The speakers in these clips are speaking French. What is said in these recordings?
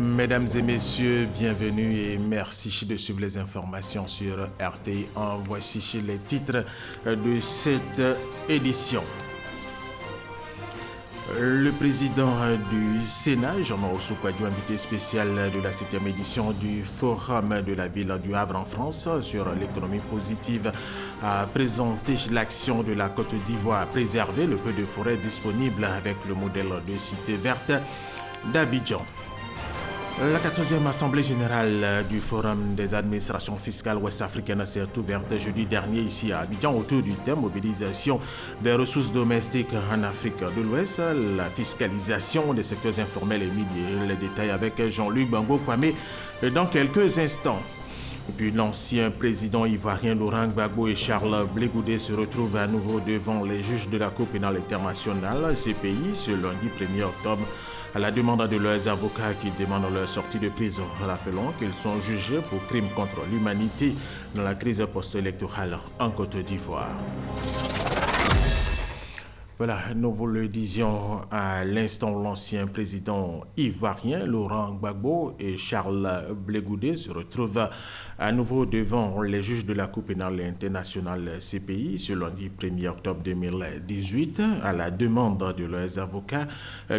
Mesdames et messieurs, bienvenue et merci de suivre les informations sur RTI1. Voici les titres de cette édition. Le président du Sénat, Jean-Noël Oussou-Kouadio, invité spécial de la 7e édition du Forum de la ville du Havre en France sur l'économie positive, a présenté l'action de la Côte d'Ivoire à préserver le peu de forêt disponible avec le modèle de cité verte d'Abidjan. La 14e Assemblée générale du Forum des administrations fiscales ouest-africaines s'est ouverte jeudi dernier ici à Abidjan autour du thème mobilisation des ressources domestiques en Afrique de l'Ouest, la fiscalisation des secteurs informels et miniers. Les détails avec Jean-Luc Bango Kwame dans quelques instants. Et puis l'ancien président ivoirien Laurent Gbagbo et Charles Blé Goudé se retrouvent à nouveau devant les juges de la Cour pénale internationale, CPI, ce lundi 1er octobre, à la demande de leurs avocats qui demandent leur sortie de prison. Rappelons qu'ils sont jugés pour crimes contre l'humanité dans la crise post-électorale en Côte d'Ivoire. Voilà, nous vous le disions à l'instant, l'ancien président ivoirien Laurent Gbagbo et Charles Blé Goudé se retrouvent à nouveau devant les juges de la Cour pénale internationale CPI ce lundi 1er octobre 2018 à la demande de leurs avocats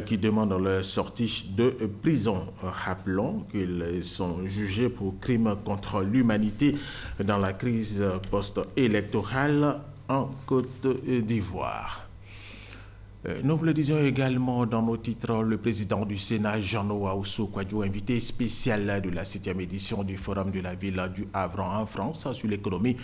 qui demandent leur sortie de prison. Rappelons qu'ils sont jugés pour crimes contre l'humanité dans la crise post-électorale en Côte d'Ivoire. Nous vous le disions également dans nos titres, le président du Sénat, Jean-Noël Oussou-Kouadio, invité spécial de la 7e édition du Forum de la ville du Havre en France sur l'économie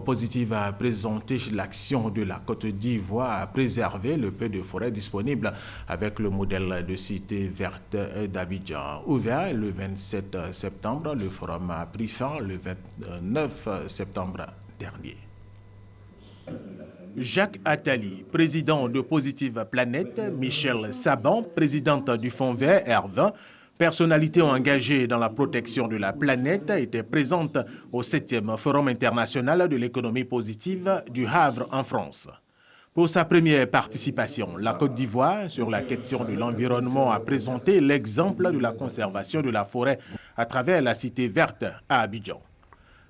positive, a présenté l'action de la Côte d'Ivoire à préserver le peu de forêt disponible avec le modèle de cité verte d'Abidjan. Ouvert le 27 septembre, le forum a pris fin le 29 septembre dernier. Jacques Attali, président de Positive Planète, Michel Saban, présidente du Fonds vert R20, personnalités engagées dans la protection de la planète, étaient présentes au 7e Forum international de l'économie positive du Havre en France. Pour sa première participation, la Côte d'Ivoire, sur la question de l'environnement, a présenté l'exemple de la conservation de la forêt à travers la cité verte à Abidjan.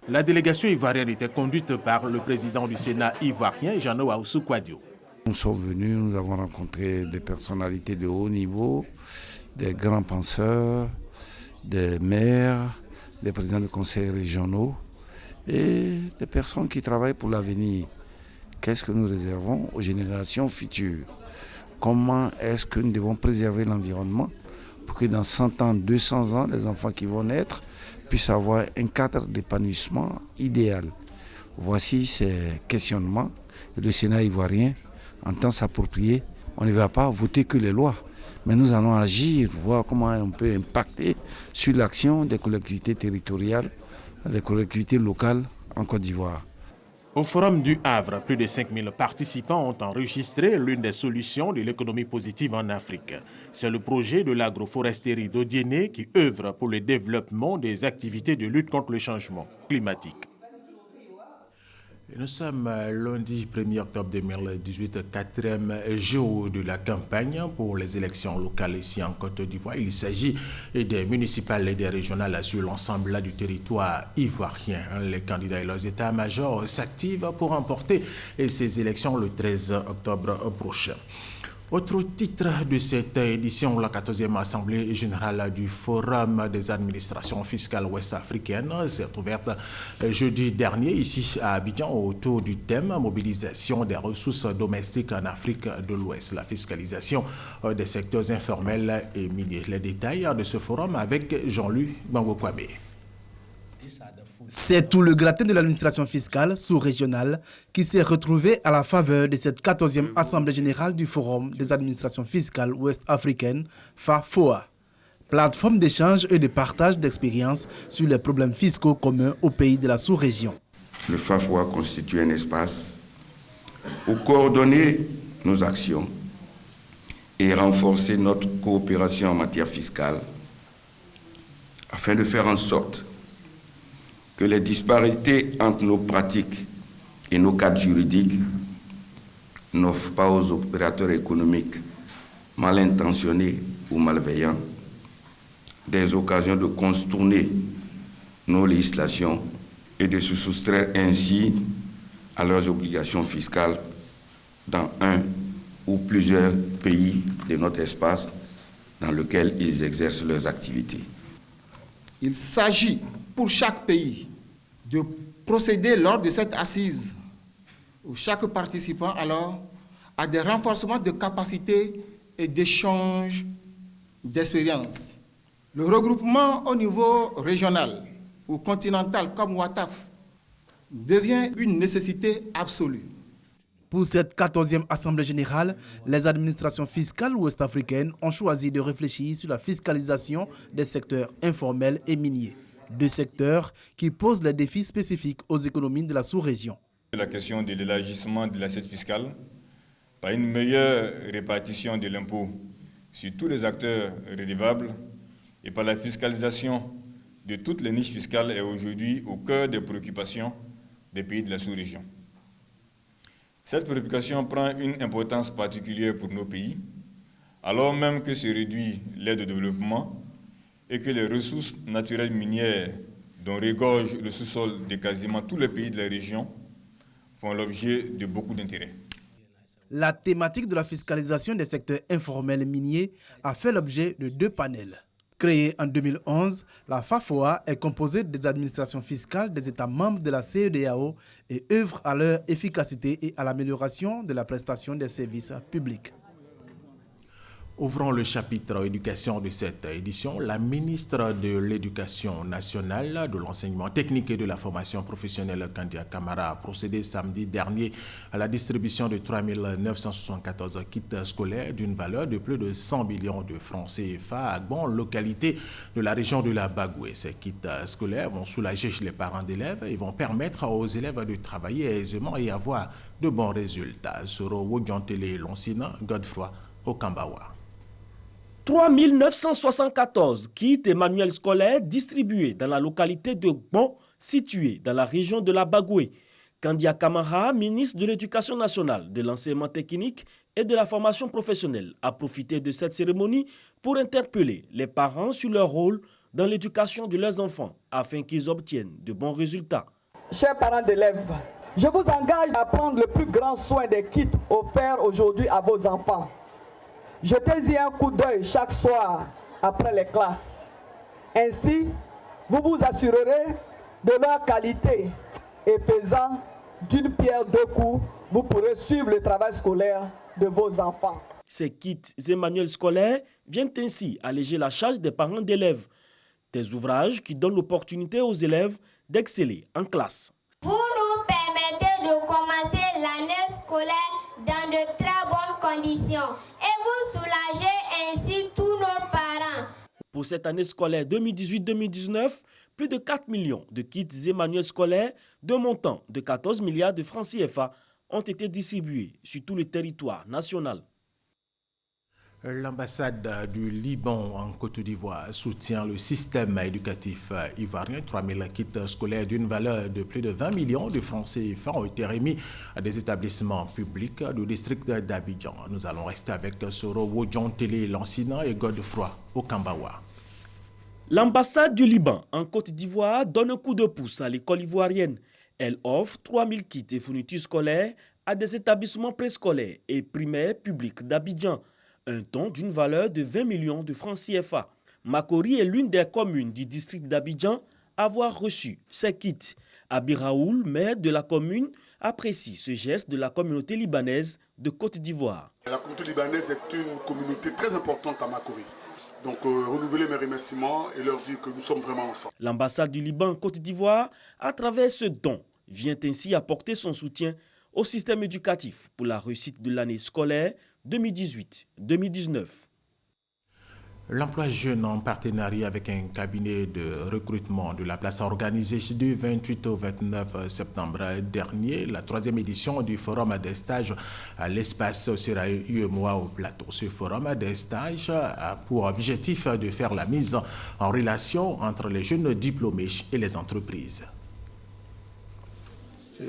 La délégation ivoirienne était conduite par le président du Sénat ivoirien, Jean-Noël Oussou-Kouadio. Nous sommes venus, nous avons rencontré des personnalités de haut niveau, des grands penseurs, des maires, des présidents de conseils régionaux et des personnes qui travaillent pour l'avenir. Qu'est-ce que nous réservons aux générations futures? Comment est-ce que nous devons préserver l'environnement pour que dans 100 ans, 200 ans, les enfants qui vont naître puissent avoir un cadre d'épanouissement idéal. Voici ces questionnements. Le Sénat ivoirien entend s'approprier. On ne va pas voter que les lois, mais nous allons agir, voir comment on peut impacter sur l'action des collectivités territoriales, des collectivités locales en Côte d'Ivoire. Au Forum du Havre, plus de 5000 participants ont enregistré l'une des solutions de l'économie positive en Afrique. C'est le projet de l'agroforesterie d'Odiéné qui œuvre pour le développement des activités de lutte contre le changement climatique. Nous sommes lundi 1er octobre 2018, 4e jour de la campagne pour les élections locales ici en Côte d'Ivoire. Il s'agit des municipales et des régionales sur l'ensemble du territoire ivoirien. Les candidats et leurs états-majors s'activent pour remporter ces élections le 13 octobre prochain. Autre titre de cette édition, la 14e Assemblée générale du Forum des administrations fiscales ouest-africaines s'est ouverte jeudi dernier ici à Abidjan autour du thème mobilisation des ressources domestiques en Afrique de l'Ouest, la fiscalisation des secteurs informels et miniers. Les détails de ce forum avec Jean-Luc Bango Kwame. C'est tout le gratin de l'administration fiscale sous-régionale qui s'est retrouvé à la faveur de cette 14e Assemblée générale du Forum des administrations fiscales ouest-africaines, FAFOA, plateforme d'échange et de partage d'expériences sur les problèmes fiscaux communs aux pays de la sous-région. Le FAFOA constitue un espace pour coordonner nos actions et renforcer notre coopération en matière fiscale afin de faire en sorte que les disparités entre nos pratiques et nos cadres juridiques n'offrent pas aux opérateurs économiques mal intentionnés ou malveillants des occasions de contourner nos législations et de se soustraire ainsi à leurs obligations fiscales dans un ou plusieurs pays de notre espace dans lequel ils exercent leurs activités. Il s'agit pour chaque pays de procéder lors de cette assise, où chaque participant alors a des renforcements de capacités et d'échanges d'expérience. Le regroupement au niveau régional ou continental comme WATAF devient une nécessité absolue. Pour cette 14e Assemblée générale, les administrations fiscales ouest-africaines ont choisi de réfléchir sur la fiscalisation des secteurs informels et miniers, deux secteurs qui posent les défis spécifiques aux économies de la sous-région. La question de l'élargissement de l'assiette fiscale par une meilleure répartition de l'impôt sur tous les acteurs redevables et par la fiscalisation de toutes les niches fiscales est aujourd'hui au cœur des préoccupations des pays de la sous-région. Cette préoccupation prend une importance particulière pour nos pays, alors même que se réduit l'aide au développement et que les ressources naturelles minières dont regorge le sous-sol de quasiment tous les pays de la région font l'objet de beaucoup d'intérêt. La thématique de la fiscalisation des secteurs informels miniers a fait l'objet de deux panels. Créée en 2011, la FAFOA est composée des administrations fiscales des États membres de la CEDEAO et œuvre à leur efficacité et à l'amélioration de la prestation des services publics. Ouvrons le chapitre éducation de cette édition. La ministre de l'Éducation nationale, de l'enseignement technique et de la formation professionnelle, Kandia Camara, a procédé samedi dernier à la distribution de 3 974 kits scolaires d'une valeur de plus de 100 millions de francs CFA à Gbon, localité de la région de la Bagoué. Ces kits scolaires vont soulager les parents d'élèves et vont permettre aux élèves de travailler aisément et avoir de bons résultats. Soro Wodjantele Lonsina, Godefroy, Okambawa. 3 974 kits et manuels scolaires distribués dans la localité de Gbon, située dans la région de la Bagoué. Kandia Camara, ministre de l'Éducation nationale, de l'enseignement technique et de la formation professionnelle, a profité de cette cérémonie pour interpeller les parents sur leur rôle dans l'éducation de leurs enfants afin qu'ils obtiennent de bons résultats. Chers parents d'élèves, je vous engage à prendre le plus grand soin des kits offerts aujourd'hui à vos enfants. Jetez-y un coup d'œil chaque soir après les classes. Ainsi, vous vous assurerez de leur qualité et faisant d'une pierre deux coups, vous pourrez suivre le travail scolaire de vos enfants. Ces kits et manuels scolaires viennent ainsi alléger la charge des parents d'élèves. Des ouvrages qui donnent l'opportunité aux élèves d'exceller en classe. Vous nous permettez de commencer l'année scolaire dans de très bonnes conditions et vous soulagez ainsi tous nos parents. Pour cette année scolaire 2018-2019, plus de 4 millions de kits et manuels scolaires d'un montant de 14 milliards de francs CFA ont été distribués sur tout le territoire national. L'ambassade du Liban en Côte d'Ivoire soutient le système éducatif ivoirien. 3 000 kits scolaires d'une valeur de plus de 20 millions de francs CFA ont été remis à des établissements publics du district d'Abidjan. Nous allons rester avec Soro Wodjantele Lansina et Godefroy Okambawa. L'ambassade du Liban en Côte d'Ivoire donne un coup de pouce à l'école ivoirienne. Elle offre 3 000 kits et fournitures scolaires à des établissements préscolaires et primaires publics d'Abidjan. Un don d'une valeur de 20 millions de francs CFA. Makori est l'une des communes du district d'Abidjan à avoir reçu ces kits. Abi Raoul, maire de la commune, apprécie ce geste de la communauté libanaise de Côte d'Ivoire. La communauté libanaise est une communauté très importante à Makori. Donc renouveler mes remerciements et leur dire que nous sommes vraiment ensemble. L'ambassade du Liban en Côte d'Ivoire, à travers ce don, vient ainsi apporter son soutien au système éducatif pour la réussite de l'année scolaire 2018-2019. L'emploi jeune en partenariat avec un cabinet de recrutement de la place organisée du 28 au 29 septembre dernier, la 3e édition du Forum des stages à l'espace sera UEMOA au plateau. Ce Forum des stages a pour objectif de faire la mise en relation entre les jeunes diplômés et les entreprises.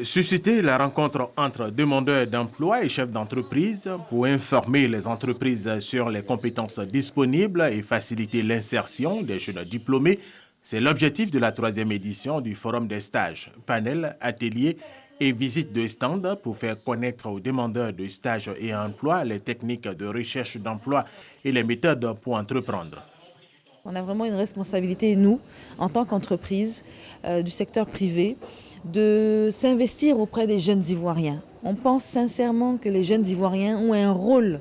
Susciter la rencontre entre demandeurs d'emploi et chefs d'entreprise pour informer les entreprises sur les compétences disponibles et faciliter l'insertion des jeunes diplômés, c'est l'objectif de la 3e édition du Forum des stages, panel, ateliers et visites de stand pour faire connaître aux demandeurs de stages et emploi les techniques de recherche d'emploi et les méthodes pour entreprendre. On a vraiment une responsabilité, nous, en tant qu'entreprise du secteur privé, de s'investir auprès des jeunes Ivoiriens. On pense sincèrement que les jeunes Ivoiriens ont un rôle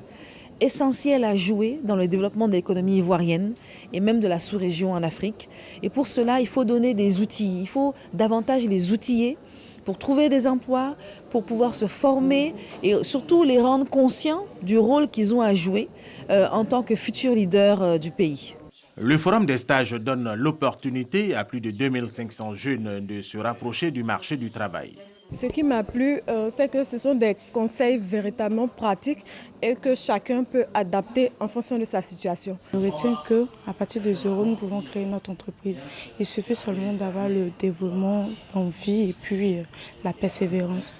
essentiel à jouer dans le développement de l'économie ivoirienne et même de la sous-région en Afrique. Et pour cela, il faut donner des outils, il faut davantage les outiller pour trouver des emplois, pour pouvoir se former et surtout les rendre conscients du rôle qu'ils ont à jouer en tant que futurs leaders du pays. Le Forum des stages donne l'opportunité à plus de 2500 jeunes de se rapprocher du marché du travail. Ce qui m'a plu, c'est que ce sont des conseils véritablement pratiques et que chacun peut adapter en fonction de sa situation. Je retiens qu'à partir de zéro, nous pouvons créer notre entreprise. Il suffit seulement d'avoir le développement, l'envie et puis la persévérance.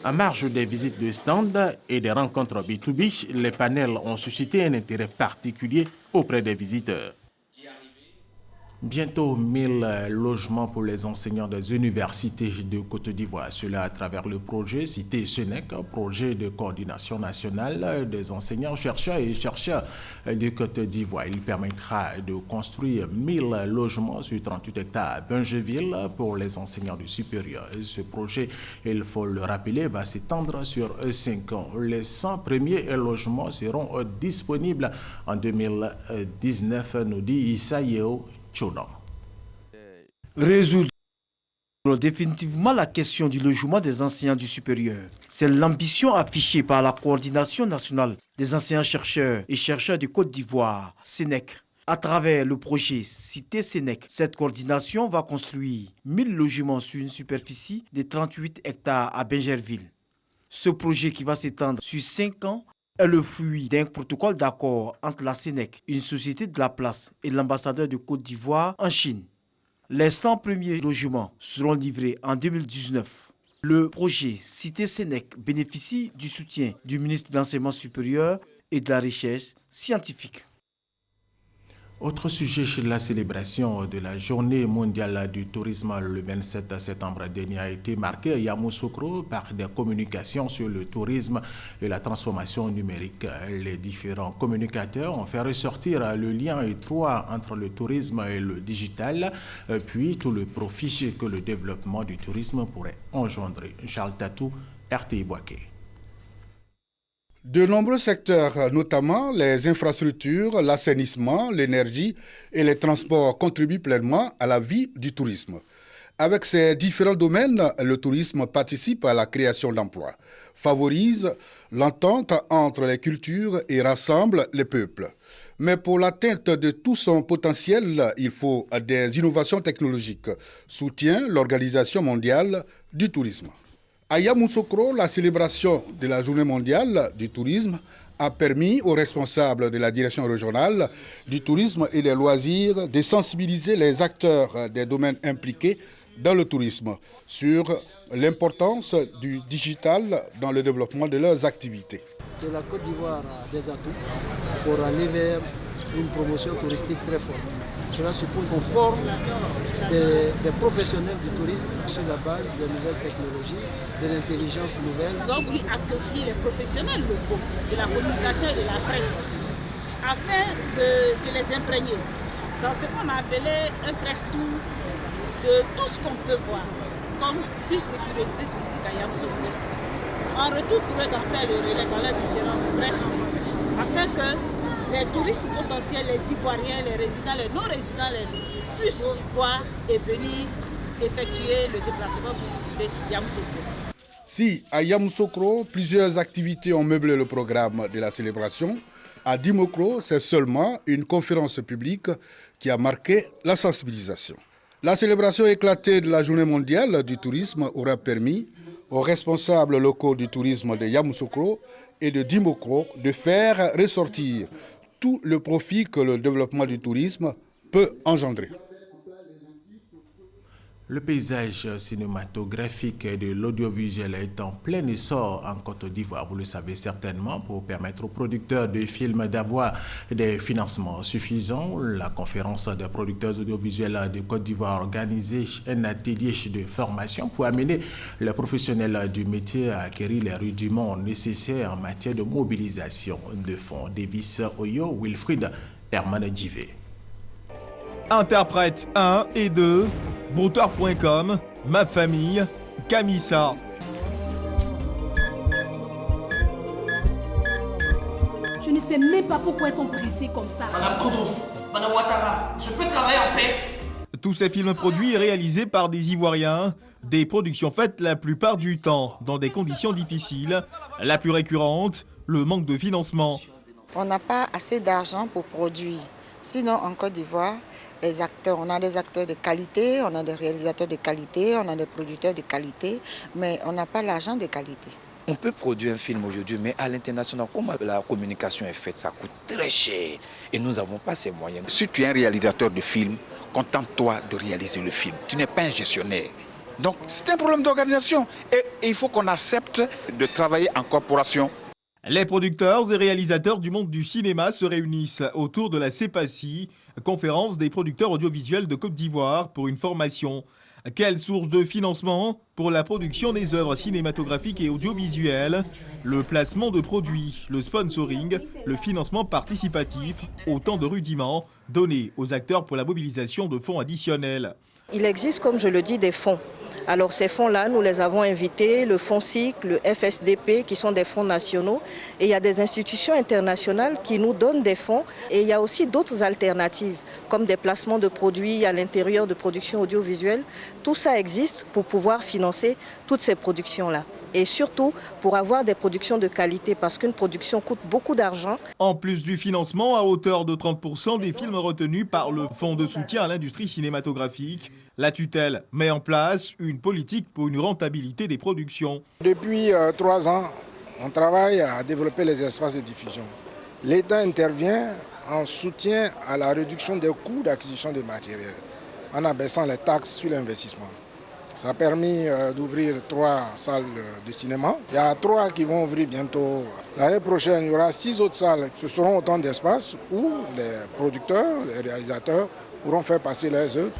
En marge des visites de stand et des rencontres B2B, les panels ont suscité un intérêt particulier auprès des visiteurs. Bientôt 1000 logements pour les enseignants des universités de Côte d'Ivoire. Cela à travers le projet Cité Sénèque, projet de coordination nationale des enseignants, chercheurs et chercheurs de Côte d'Ivoire. Il permettra de construire 1000 logements sur 38 hectares à Bungeville pour les enseignants du supérieur. Ce projet, il faut le rappeler, va s'étendre sur 5 ans. Les 100 premiers logements seront disponibles en 2019, nous dit Issa Yeo. Résoudre définitivement la question du logement des enseignants du supérieur. C'est l'ambition affichée par la coordination nationale des enseignants-chercheurs et chercheurs de Côte d'Ivoire, Sénèque. À travers le projet Cité Sénèque, cette coordination va construire 1000 logements sur une superficie de 38 hectares à Benjerville. Ce projet qui va s'étendre sur 5 ans est le fruit d'un protocole d'accord entre la Sénèque, une société de la place, et l'ambassadeur de Côte d'Ivoire en Chine. Les 100 premiers logements seront livrés en 2019. Le projet Cité Sénèque bénéficie du soutien du ministre de l'Enseignement supérieur et de la Recherche scientifique. Autre sujet, la célébration de la journée mondiale du tourisme le 27 septembre dernier a été marquée à Yamoussoukro par des communications sur le tourisme et la transformation numérique. Les différents communicateurs ont fait ressortir le lien étroit entre le tourisme et le digital, puis tout le profit que le développement du tourisme pourrait engendrer. Charles Tatou, RTI Boaké. De nombreux secteurs, notamment les infrastructures, l'assainissement, l'énergie et les transports contribuent pleinement à la vie du tourisme. Avec ces différents domaines, le tourisme participe à la création d'emplois, favorise l'entente entre les cultures et rassemble les peuples. Mais pour l'atteinte de tout son potentiel, il faut des innovations technologiques, soutient l'Organisation mondiale du tourisme. À Yamoussoukro, la célébration de la Journée mondiale du tourisme a permis aux responsables de la direction régionale du tourisme et des loisirs de sensibiliser les acteurs des domaines impliqués dans le tourisme sur l'importance du digital dans le développement de leurs activités. La Côte d'Ivoire a des atouts pour aller vers une promotion touristique très forte. Cela suppose qu'on forme des professionnels du tourisme sur la base des nouvelles technologies, de l'intelligence nouvelle. Nous avons voulu associer les professionnels locaux de la communication et de la presse afin de les imprégner dans ce qu'on a appelé un press tour de tout ce qu'on peut voir comme site de curiosité touristique à Yamoussoukro. En retour, pour eux d'en faire le relais dans leurs différentes presses afin que les touristes potentiels, les Ivoiriens, les résidents, les non-résidents, puissent voir et venir effectuer le déplacement pour visiter Yamoussoukro. Si à Yamoussoukro, plusieurs activités ont meublé le programme de la célébration, à Dimokro, c'est seulement une conférence publique qui a marqué la sensibilisation. La célébration éclatée de la Journée mondiale du tourisme aura permis aux responsables locaux du tourisme de Yamoussoukro et de Dimokro de faire ressortir tout le profit que le développement du tourisme peut engendrer. Le paysage cinématographique et de l'audiovisuel est en plein essor en Côte d'Ivoire, vous le savez certainement, pour permettre aux producteurs de films d'avoir des financements suffisants. La conférence des producteurs audiovisuels de Côte d'Ivoire a organisé un atelier de formation pour amener les professionnels du métier à acquérir les rudiments nécessaires en matière de mobilisation de fonds. Davis Oyo, Wilfried Herman Djivé. Interprète 1 et 2, brouteur.com, Ma Famille, Kamissa. Je ne sais même pas pourquoi ils sont pressés comme ça. Madame Kodo, Madame Ouattara, je peux travailler en paix? Tous ces films produits et réalisés par des Ivoiriens, des productions faites la plupart du temps dans des conditions difficiles. La plus récurrente, le manque de financement. On n'a pas assez d'argent pour produire. Sinon, en Côte d'Ivoire, les acteurs, on a des acteurs de qualité, on a des réalisateurs de qualité, on a des producteurs de qualité, mais on n'a pas l'argent de qualité. On peut produire un film aujourd'hui, mais à l'international, comment la communication est faite, ça coûte très cher et nous n'avons pas ces moyens. Si tu es un réalisateur de film, contente-toi de réaliser le film. Tu n'es pas un gestionnaire. Donc c'est un problème d'organisation et il faut qu'on accepte de travailler en corporation. Les producteurs et réalisateurs du monde du cinéma se réunissent autour de la CEPACI, conférence des producteurs audiovisuels de Côte d'Ivoire, pour une formation. Quelle source de financement pour la production des œuvres cinématographiques et audiovisuelles? Le placement de produits, le sponsoring, le financement participatif, autant de rudiments donnés aux acteurs pour la mobilisation de fonds additionnels. Il existe, comme je le dis, des fonds. Alors ces fonds-là, nous les avons invités, le fonds SIC, le FSDP, qui sont des fonds nationaux. Et il y a des institutions internationales qui nous donnent des fonds. Et il y a aussi d'autres alternatives, comme des placements de produits à l'intérieur de productions audiovisuelles. Tout ça existe pour pouvoir financer toutes ces productions-là. Et surtout pour avoir des productions de qualité, parce qu'une production coûte beaucoup d'argent. En plus du financement à hauteur de 30% des films retenus par le Fonds de soutien à l'industrie cinématographique, la tutelle met en place une politique pour une rentabilité des productions. Depuis 3 ans, on travaille à développer les espaces de diffusion. L'État intervient en soutien à la réduction des coûts d'acquisition de matériel, en abaissant les taxes sur l'investissement. Ça a permis d'ouvrir 3 salles de cinéma. Il y a 3 qui vont ouvrir bientôt. L'année prochaine, il y aura 6 autres salles. Ce seront autant d'espaces où les producteurs, les réalisateurs pourront faire passer leurs œuvres.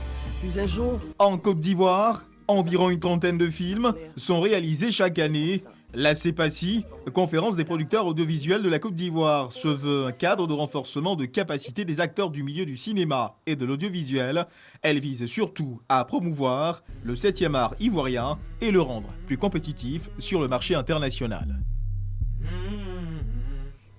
En Côte d'Ivoire, environ une trentaine de films sont réalisés chaque année. La CEPACI, conférence des producteurs audiovisuels de la Côte d'Ivoire, se veut un cadre de renforcement de capacité des acteurs du milieu du cinéma et de l'audiovisuel. Elle vise surtout à promouvoir le 7e art ivoirien et le rendre plus compétitif sur le marché international.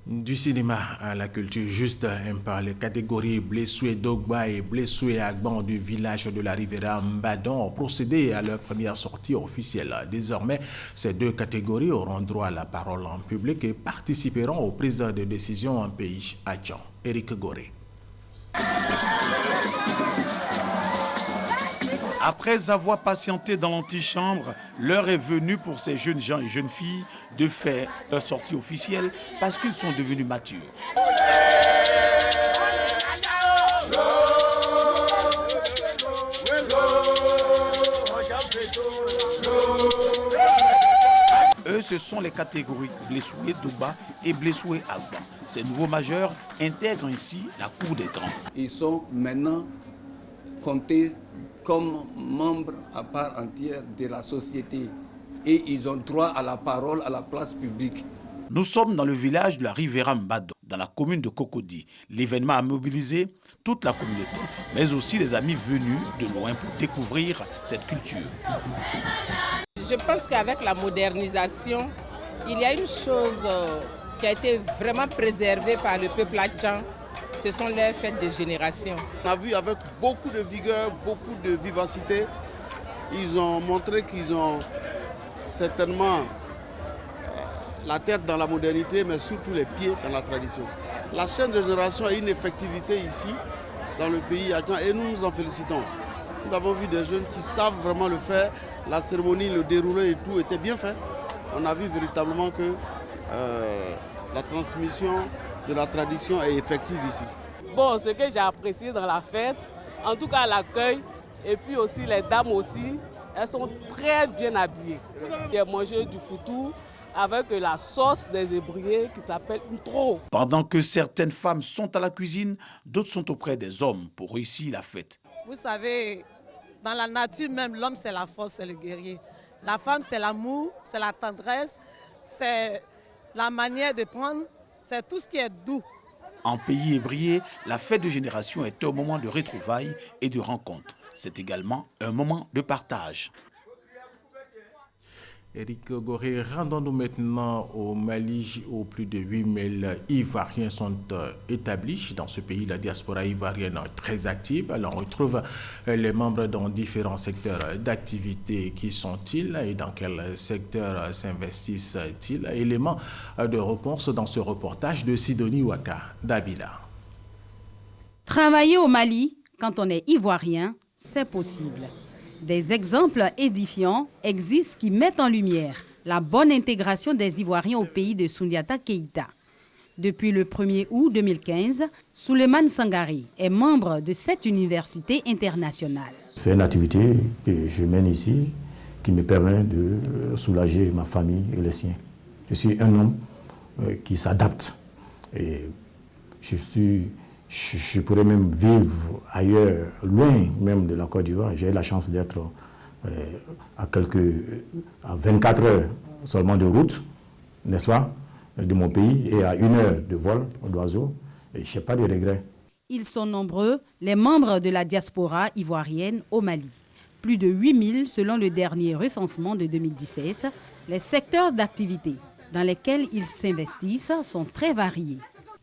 Du cinéma à la culture, juste par les catégories Blessoué Dogba et Blessoué Agban du village de la Riviera Mbadon ont procédé à leur première sortie officielle. Désormais, ces 2 catégories auront droit à la parole en public et participeront aux prises de décision en pays adjacent. Éric Goré. Après avoir patienté dans l'antichambre, l'heure est venue pour ces jeunes gens et jeunes filles de faire leur sortie officielle parce qu'ils sont devenus matures. Eux, ce sont les catégories Blessoué Douba et Blessoué Agban. Ces nouveaux majeurs intègrent ainsi la cour des grands. Ils sont maintenant comptés comme membres à part entière de la société et ils ont droit à la parole, à la place publique. Nous sommes dans le village de la Riviera Mbadon, dans la commune de Cocody. L'événement a mobilisé toute la communauté, mais aussi les amis venus de loin pour découvrir cette culture. Je pense qu'avec la modernisation, il y a une chose qui a été vraiment préservée par le peuple adjacent. Ce sont les fêtes de génération. On a vu avec beaucoup de vigueur, beaucoup de vivacité. Ils ont montré qu'ils ont certainement la tête dans la modernité, mais surtout les pieds dans la tradition. La chaîne de génération a une effectivité ici, dans le pays adjacent, et nous nous en félicitons. Nous avons vu des jeunes qui savent vraiment le faire. La cérémonie, le déroulé et tout était bien fait. On a vu véritablement que la transmission de la tradition est effective ici. Bon, ce que j'ai apprécié dans la fête, en tout cas l'accueil, Et puis aussi les dames aussi, elles sont très bien habillées. J'ai mangé du foutou avec la sauce des ébriers qui s'appelle Ntro. Pendant que certaines femmes sont à la cuisine, d'autres sont auprès des hommes pour réussir la fête. Vous savez, dans la nature même, l'homme c'est la force, c'est le guerrier. La femme c'est l'amour, c'est la tendresse, c'est la manière de prendre, c'est tout ce qui est doux. En pays ébrié, la fête de génération est un moment de retrouvailles et de rencontres. C'est également un moment de partage. Éric Goré, rendons-nous maintenant au Mali où plus de 8000 Ivoiriens sont établis. Dans ce pays, la diaspora ivoirienne est très active. Alors, on retrouve les membres dans différents secteurs d'activité. Qui sont-ils et dans quel secteur s'investissent-ils? Éléments de réponse dans ce reportage de Sidonie Waka Davila. Travailler au Mali, quand on est ivoirien, c'est possible. Des exemples édifiants existent qui mettent en lumière la bonne intégration des Ivoiriens au pays de Soundiata Keïta. Depuis le 1er août 2015, Souleymane Sangaré est membre de cette université internationale. C'est une activité que je mène ici qui me permet de soulager ma famille et les siens. Je suis un homme qui s'adapte et je pourrais même vivre ailleurs, loin même de la Côte d'Ivoire. J'ai eu la chance d'être à 24 heures seulement de route, n'est-ce pas, de mon pays, et à 1 heure de vol d'oiseau. Et je n'ai pas de regrets. Ils sont nombreux, les membres de la diaspora ivoirienne au Mali. Plus de 8000 selon le dernier recensement de 2017. Les secteurs d'activité dans lesquels ils s'investissent sont très variés.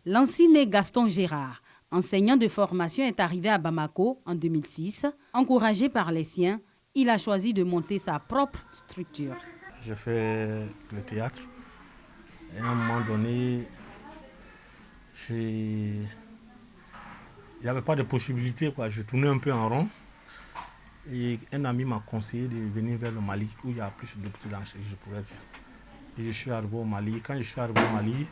L'ancien Gaston Gérard, enseignant de formation, est arrivé à Bamako en 2006. Encouragé par les siens, il a choisi de monter sa propre structure. J'ai fait le théâtre. Et à un moment donné, il n'y avait pas de possibilité, quoi. Je tournais un peu en rond. Et un ami m'a conseillé de venir vers le Mali, où il y a plus d'opportunités, je pourrais dire. Et je suis arrivé au Mali. Quand je suis arrivé au Mali,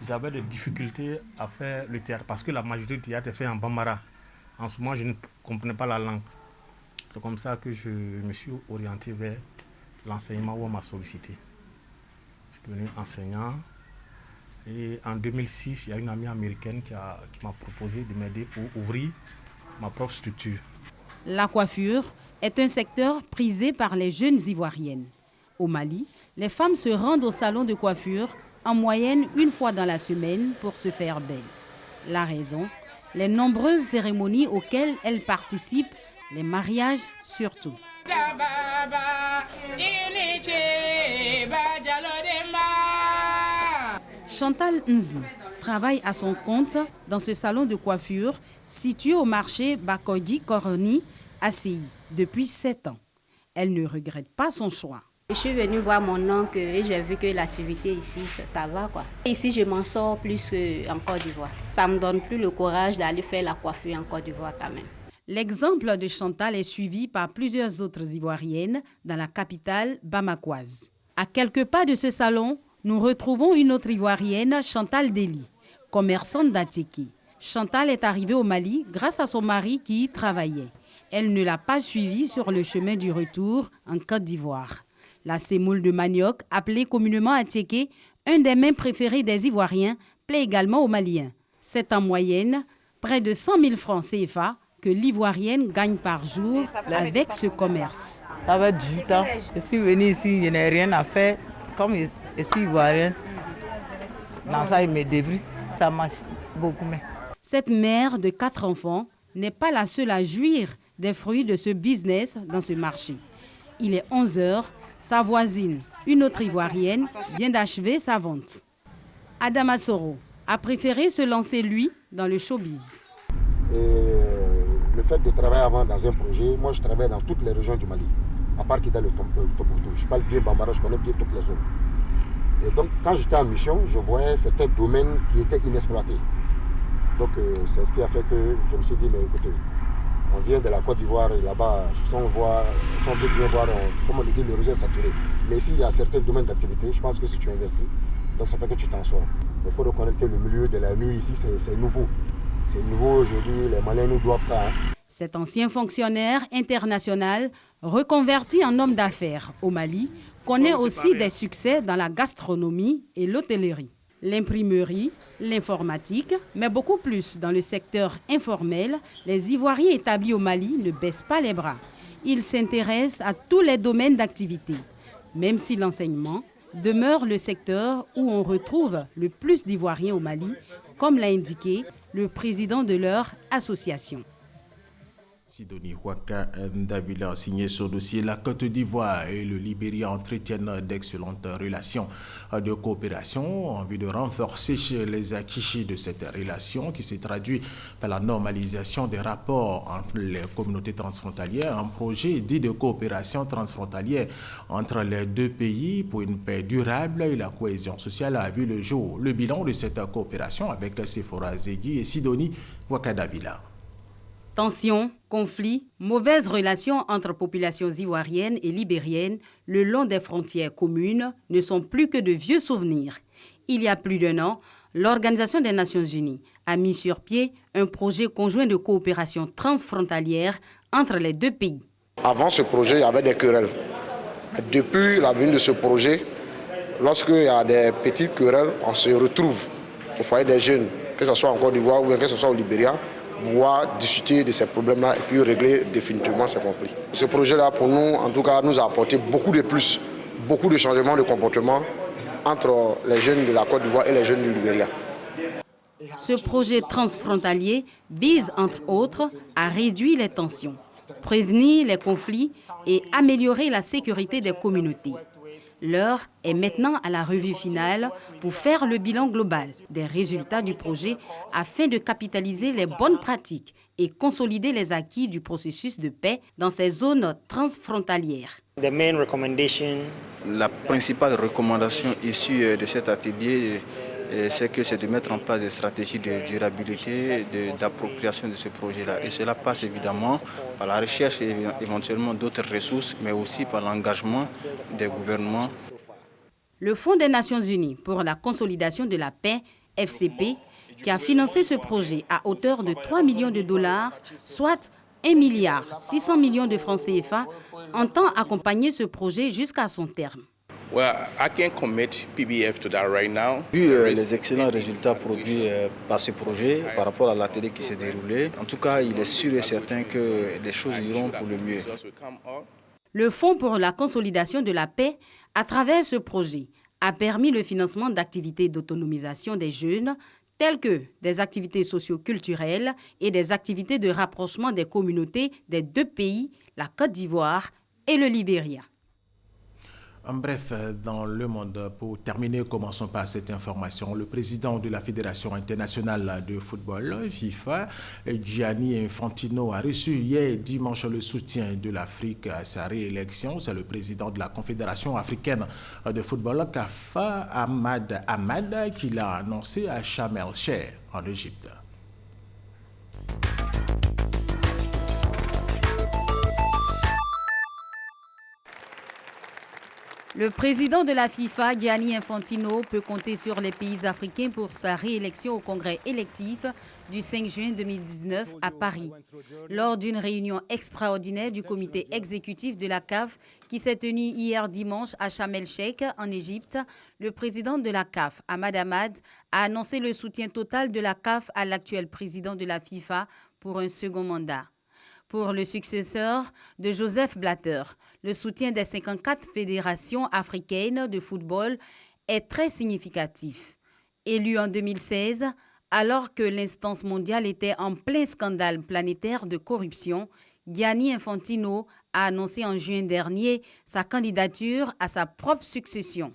j'avais des difficultés à faire le théâtre parce que la majorité du théâtre est fait en bambara. En ce moment, je ne comprenais pas la langue. C'est comme ça que je me suis orienté vers l'enseignement où on m'a sollicité. Je suis devenu enseignant. Et en 2006, il y a une amie américaine qui m'a proposé de m'aider pour ouvrir ma propre structure. La coiffure est un secteur prisé par les jeunes Ivoiriennes. Au Mali, les femmes se rendent au salon de coiffure en moyenne 1 fois dans la semaine pour se faire belle. La raison, les nombreuses cérémonies auxquelles elles participent, les mariages surtout. Chantal Nzi travaille à son compte dans ce salon de coiffure situé au marché Bakoji Koroni à Séi depuis 7 ans. Elle ne regrette pas son choix. Je suis venue voir mon oncle et j'ai vu que l'activité ici, ça va quoi. Ici, je m'en sors plus qu'en Côte d'Ivoire. Ça ne me donne plus le courage d'aller faire la coiffure en Côte d'Ivoire quand même. L'exemple de Chantal est suivi par plusieurs autres Ivoiriennes dans la capitale bamakoise. À quelques pas de ce salon, nous retrouvons une autre Ivoirienne, Chantal Deli, commerçante d'Atiki. Chantal est arrivée au Mali grâce à son mari qui y travaillait. Elle ne l'a pas suivi sur le chemin du retour en Côte d'Ivoire. La semoule de manioc, appelée communément Attiéké, un des mets préférés des Ivoiriens, plaît également aux Maliens. C'est en moyenne près de 100 000 francs CFA que l'Ivoirienne gagne par jour avec ce commerce. Ça va 18 ans. Je suis venue ici, je n'ai rien à faire. Comme je suis Ivoirienne, dans ça, il me débrouille. Ça marche beaucoup mieux. Cette mère de 4 enfants n'est pas la seule à jouir des fruits de ce business dans ce marché. Il est 11 heures. Sa voisine, une autre Ivoirienne, vient d'achever sa vente. Adama Soro a préféré se lancer, lui, dans le showbiz. Le fait de travailler avant dans un projet, moi je travaille dans toutes les régions du Mali, à part Kidal et Tombouctou. Je parle bien Bambara, je connais bien toutes les zones. Et donc quand j'étais en mission, je voyais certains domaines qui étaient inexploités. Donc c'est ce qui a fait que je me suis dit, mais écoutez, on vient de la Côte d'Ivoire et là-bas, si on veut bien voir, comme on le dit, le réseau est saturé. Mais ici, il y a certains domaines d'activité. Je pense que si tu investis, donc ça fait que tu t'en sors. Il faut reconnaître que le milieu de la nuit ici, c'est nouveau. C'est nouveau aujourd'hui, les Maliens nous doivent ça. Hein. Cet ancien fonctionnaire international, reconverti en homme d'affaires au Mali, connaît aussi des succès dans la gastronomie et l'hôtellerie, l'imprimerie, l'informatique, mais beaucoup plus dans le secteur informel. Les Ivoiriens établis au Mali ne baissent pas les bras. Ils s'intéressent à tous les domaines d'activité, même si l'enseignement demeure le secteur où on retrouve le plus d'Ivoiriens au Mali, comme l'a indiqué le président de leur association. Sidonie Ouaka Davila a signé ce dossier. La Côte d'Ivoire et le Libéria entretiennent d'excellentes relations de coopération en vue de renforcer les acquis de cette relation qui s'est traduit par la normalisation des rapports entre les communautés transfrontalières, un projet dit de coopération transfrontalière entre les deux pays pour une paix durable et la cohésion sociale a vu le jour. Le bilan de cette coopération avec Sephora Zegui et Sidonie Ouaka Davila. Tensions, conflits, mauvaises relations entre populations ivoiriennes et libériennes le long des frontières communes ne sont plus que de vieux souvenirs. Il y a plus d'1 an, l'Organisation des Nations Unies a mis sur pied un projet conjoint de coopération transfrontalière entre les deux pays. Avant ce projet, il y avait des querelles. Depuis la venue de ce projet, lorsqu'il y a des petites querelles, on se retrouve au foyer des jeunes, que ce soit en Côte d'Ivoire ou que ce soit au Libéria, pouvoir discuter de ces problèmes-là et puis régler définitivement ces conflits. Ce projet-là, pour nous, en tout cas, nous a apporté beaucoup de plus, beaucoup de changements de comportement entre les jeunes de la Côte d'Ivoire et les jeunes du Libéria. Ce projet transfrontalier vise, entre autres, à réduire les tensions, prévenir les conflits et améliorer la sécurité des communautés. L'heure est maintenant à la revue finale pour faire le bilan global des résultats du projet afin de capitaliser les bonnes pratiques et consolider les acquis du processus de paix dans ces zones transfrontalières. La principale recommandation issue de cet atelier, c'est de mettre en place des stratégies de durabilité, d'appropriation de ce projet-là. Et cela passe évidemment par la recherche éventuellement d'autres ressources, mais aussi par l'engagement des gouvernements. Le Fonds des Nations Unies pour la consolidation de la paix, FCP, qui a financé ce projet à hauteur de 3 millions de dollars, soit 1,6 milliard de francs CFA, entend accompagner ce projet jusqu'à son terme. Vu les excellents résultats produits par ce projet par rapport à l'atelier qui s'est déroulé, en tout cas, il est sûr et certain que les choses iront pour le mieux. Le Fonds pour la consolidation de la paix, à travers ce projet, a permis le financement d'activités d'autonomisation des jeunes, telles que des activités socio-culturelles et des activités de rapprochement des communautés des deux pays, la Côte d'Ivoire et le Libéria. En bref, dans le monde, pour terminer, commençons par cette information. Le président de la Fédération internationale de football, FIFA, Gianni Infantino, a reçu hier dimanche le soutien de l'Afrique à sa réélection. C'est le président de la Confédération africaine de football, CAFA, Ahmad Ahmad, qui l'a annoncé à Sharm el-Sheikh, en Égypte. Le président de la FIFA, Gianni Infantino, peut compter sur les pays africains pour sa réélection au congrès électif du 5 juin 2019 à Paris. Lors d'une réunion extraordinaire du comité exécutif de la CAF qui s'est tenue hier dimanche à Sharm el-Sheikh en Égypte, le président de la CAF, Ahmad Ahmad, a annoncé le soutien total de la CAF à l'actuel président de la FIFA pour un second mandat. Pour le successeur de Joseph Blatter, le soutien des 54 fédérations africaines de football est très significatif. Élu en 2016, alors que l'instance mondiale était en plein scandale planétaire de corruption, Gianni Infantino a annoncé en juin dernier sa candidature à sa propre succession.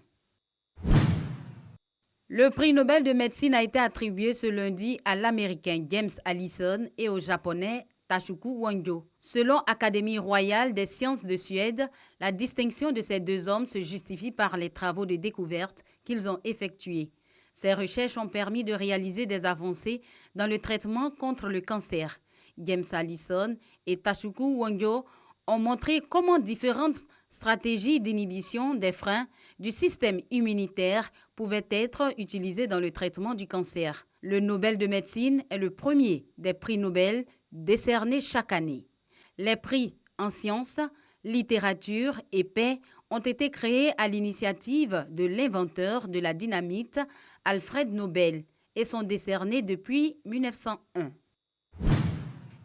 Le prix Nobel de médecine a été attribué ce lundi à l'Américain James Allison et au Japonais Tasuku Wangyo. Selon Académie royale des sciences de Suède, la distinction de ces deux hommes se justifie par les travaux de découverte qu'ils ont effectués. Ces recherches ont permis de réaliser des avancées dans le traitement contre le cancer. James Allison et Tasuku Wangyo ont montré comment différentes stratégies d'inhibition des freins du système immunitaire pouvaient être utilisées dans le traitement du cancer. Le Nobel de médecine est le premier des prix Nobel décernés chaque année. Les prix en sciences, littérature et paix ont été créés à l'initiative de l'inventeur de la dynamite, Alfred Nobel, et sont décernés depuis 1901.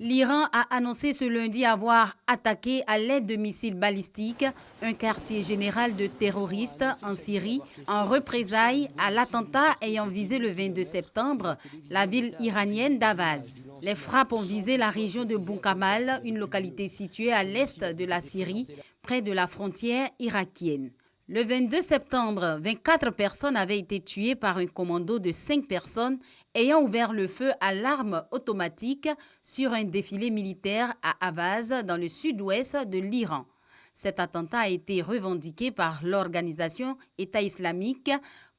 L'Iran a annoncé ce lundi avoir attaqué à l'aide de missiles balistiques un quartier général de terroristes en Syrie en représailles à l'attentat ayant visé le 22 septembre la ville iranienne d'Avaz. Les frappes ont visé la région de Boukamal, une localité située à l'est de la Syrie, près de la frontière irakienne. Le 22 septembre, 24 personnes avaient été tuées par un commando de 5 personnes ayant ouvert le feu à l'arme automatique sur un défilé militaire à Avaz, dans le sud-ouest de l'Iran. Cet attentat a été revendiqué par l'organisation État islamique,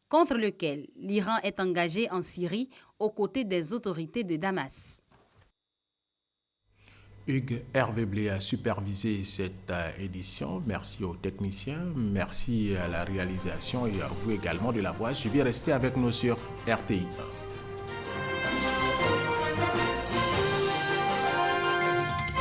contre lequel l'Iran est engagé en Syrie aux côtés des autorités de Damas. Hugues Hervé Blé a supervisé cette édition. Merci aux techniciens, merci à la réalisation et à vous également de l'avoir suivi. Restez avec nous sur RTI1.